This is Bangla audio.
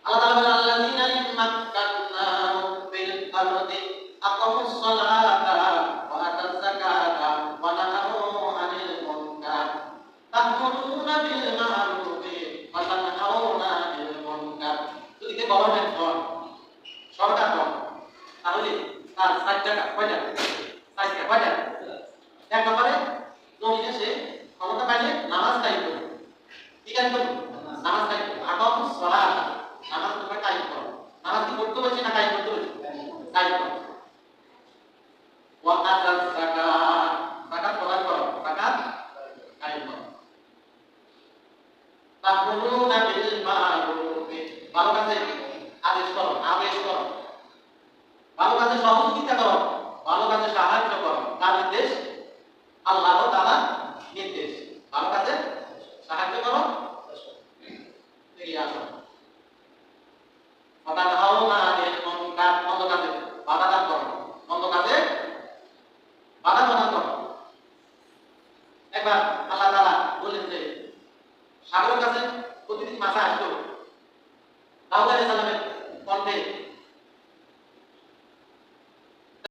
আল্লাহ তাআলা বলেন আল্লাযীনা ইম্মাক্কান্নাহুম ফিল আরদি আকামুস সালাতা ওয়া আতাজ যাকাতা ওয়া নাহাউ আনিল মুনকার তা'মুরুনা বিল মা'রুফি ওয়া তানহাউনা আনিল মুনকার। যদি গভর্নমেন্ট হয়, সরকার হয়, তাহলে তার ৬০ টাকা কয়টা? ৬০ টাকা কয়টা? এক নম্বরে জমিনে সে ক্ষমতা পাইলে নামাজ কায়েম করবে। কি কায়েম করবে? নামাজ কায়েম করবে। আকামুস সালাত, নামাজ তোমরা কায়েম করো। নামাজ কি করতে হয়েছে না কায়েম করতে হয়েছে? কায়েম করো। ওয়া আতাজ যাকাত, যাকাত প্রদান করো, যাকাত কায়েম করো। তা'মুরুনা বিল মা'রুফ, ভালো কাজে আদেশ করো, আদেশ করো। ভালো কাজে সহযোগিতা করো, ভালো কাজে সাহায্য করো। কার নির্দেশ? আল্লাহ তাআলা নির্দেশ। ভালো কাজে সাহায্য করো, এগিয়ে আসো। ওয়া তানহাউনা আনিল মুনকার, মন্দ কাজে বাধা দান করো, মন্দ কাজে বাধা প্রদান করো। একবার আল্লাহ তাআলা বললেন যে সাগরের কাছে প্রতিদিন মাছ আসতো,